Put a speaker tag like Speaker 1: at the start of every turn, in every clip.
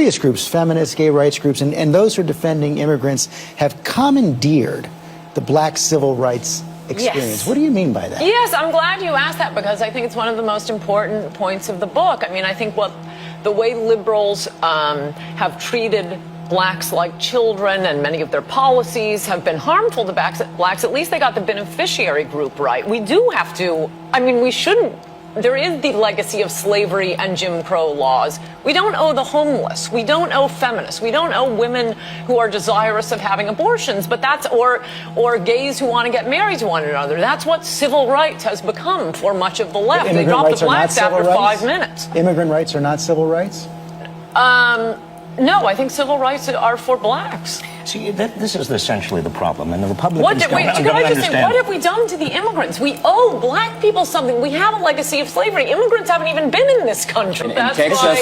Speaker 1: various groups, feminists, gay rights groups, and those who are defending immigrants have commandeered the black civil rights experience.
Speaker 2: Yes.
Speaker 1: What do you mean by that?
Speaker 2: Yes, I'm glad you asked that because I think it's one of the most important points of the book. I mean, I think the way liberals have treated blacks like children and many of their policies have been harmful to blacks, at least they got the beneficiary group right. We do have to, I mean, we shouldn't. There is the legacy of slavery and Jim Crow laws. We don't owe the homeless. We don't owe feminists. We don't owe women who are desirous of having abortions, but that's, or gays who want to get married to one another. That's what civil rights has become for much of the left. They dropped the blacks after 5 minutes.
Speaker 1: Immigrant rights are not civil rights?
Speaker 2: No, I think civil rights are for blacks.
Speaker 3: See, this is essentially the problem, and the Republicans
Speaker 2: What have we done to the immigrants? We owe black people something. We have a legacy of slavery. Immigrants haven't even been in this country.
Speaker 4: That's why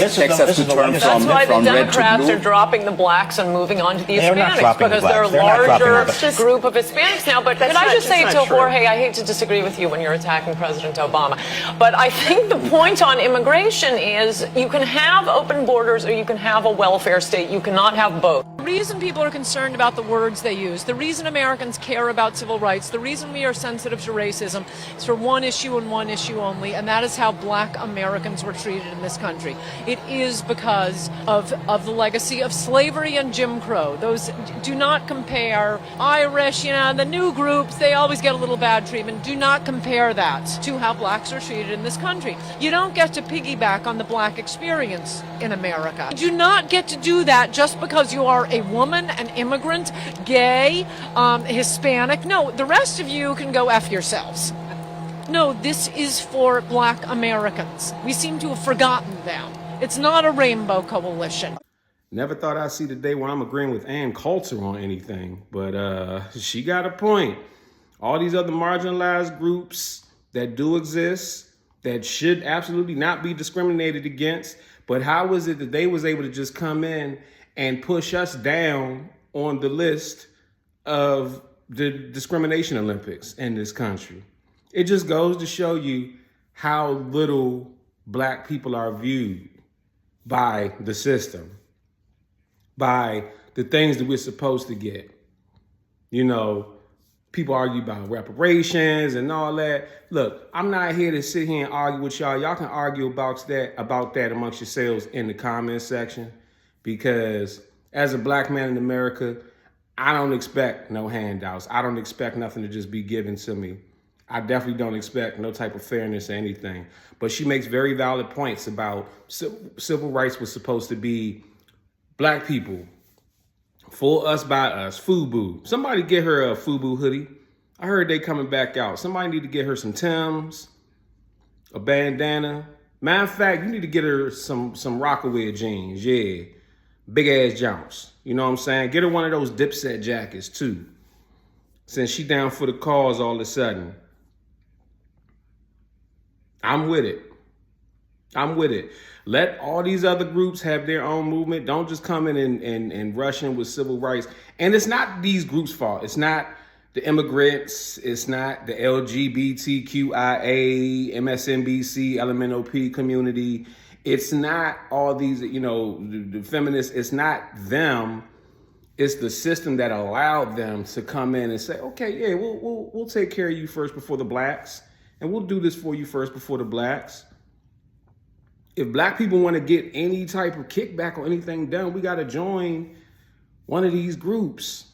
Speaker 2: the Democrats are dropping the blacks and moving on to the Hispanics, because they're a larger group of Hispanics now. But can I just say to Jorge, I hate to disagree with you when you're attacking President Obama, but I think the point on immigration is you can have open borders or you can have a welfare state. You cannot have both.
Speaker 5: The reason people are concerned about the words they use, the reason Americans care about civil rights, the reason we are sensitive to racism is for one issue and one issue only, and that is how black Americans were treated in this country. It is because of the legacy of slavery and Jim Crow. Those do not compare. Irish, the new groups, they always get a little bad treatment. Do not compare that to how blacks are treated in this country. You don't get to piggyback on the black experience in America. You do not get to do that just because you are a woman, an immigrant, gay, Hispanic. No, the rest of you can go F yourselves. No, this is for black Americans. We seem to have forgotten them. It's not a rainbow coalition.
Speaker 6: Never thought I'd see the day where I'm agreeing with Coulter on anything, but she got a point. All these other marginalized groups that do exist, that should absolutely not be discriminated against, but how is it that they was able to just come in and push us down on the list of the discrimination Olympics in this country? It just goes to show you how little black people are viewed by the system, by the things that we're supposed to get. People argue about reparations and all that. Look, I'm not here to sit here and argue with y'all. Y'all can argue about that amongst yourselves in the comments section. Because as a black man in America, I don't expect no handouts. I don't expect nothing to just be given to me. I definitely don't expect no type of fairness or anything. But she makes very valid points about civil rights was supposed to be black people, for us, by us, FUBU. Somebody get her a FUBU hoodie. I heard they coming back out. Somebody need to get her some Timbs, a bandana. Matter of fact, you need to get her some Rockaway jeans, yeah. Big ass jumps, you know what I'm saying? Get her one of those Dipset jackets too, since she down for the cause all of a sudden. I'm with it. Let all these other groups have their own movement. Don't just come in and rush in with civil rights. And it's not these groups' fault. It's not the immigrants. It's not the LGBTQIA, MSNBC, LMNOP community. It's not all these, the feminists. It's not them. It's the system that allowed them to come in and say, okay, yeah, we'll take care of you first before the blacks. And we'll do this for you first before the blacks. If black people want to get any type of kickback or anything done, we got to join one of these groups.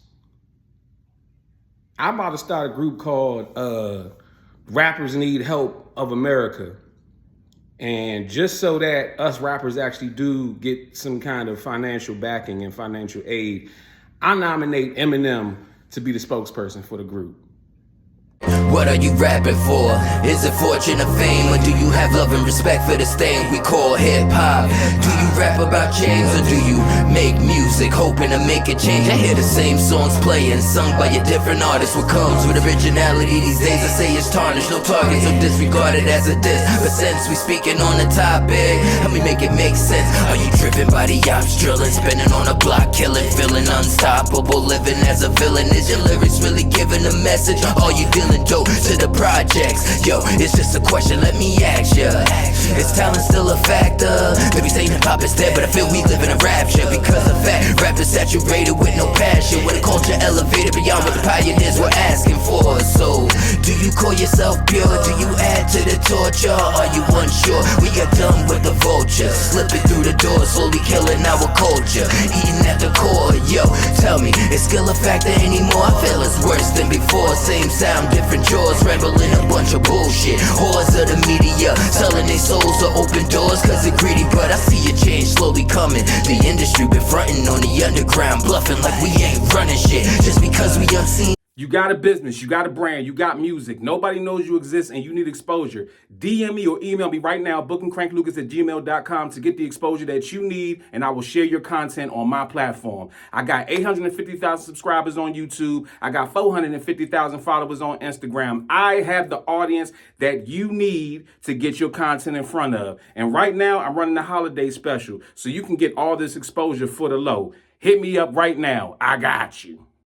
Speaker 6: I'm about to start a group called Rappers Need Help of America. And just so that us rappers actually do get some kind of financial backing and financial aid, I nominate Eminem to be the spokesperson for the group.
Speaker 7: What are you rapping for? Is it fortune or fame? Or do you have love and respect for this thing we call hip-hop? Do you rap about chains or do you make music hoping to make a change? I hear the same songs playing, sung by a different artist. What comes with originality these days, I say it's tarnished. No target, so disregarded as a diss. But since we speaking on the topic, help me make it make sense. Are you driven by the ops drilling, spinning on a block, killing, feeling unstoppable, living as a villain? Is your lyrics really giving a message? Are you dealing dope to the projects? Yo, it's just a question, let me ask ya. Is talent still a factor? Maybe saying hip-hop is dead, but I feel we live in a rapture. saturated with no passion, with a culture elevated beyond what the pioneers were asking for. So, do you call yourself pure? Do you add to the torture? Are you unsure? We are done with the vultures, slipping through the door, slowly killing our culture, eating at the core. Yo, tell me, is skill a factor anymore? I feel it's worse than before. Same sound, different jaws, rambling a bunch of bullshit. Whores of the media, selling their souls to open doors cause they're greedy, but I see a change slowly coming. The industry been fronting on the underground, bluffing like we ain't running shit just because we unseen.
Speaker 6: You got a business, you got a brand, you got music. Nobody knows you exist and you need exposure. DM me or email me right now, bookingcranklucas@gmail.com to get the exposure that you need, and I will share your content on my platform. I got 850,000 subscribers on YouTube. I got 450,000 followers on Instagram. I have the audience that you need to get your content in front of. And right now, I'm running a holiday special, so you can get all this exposure for the low. Hit me up right now. I got you.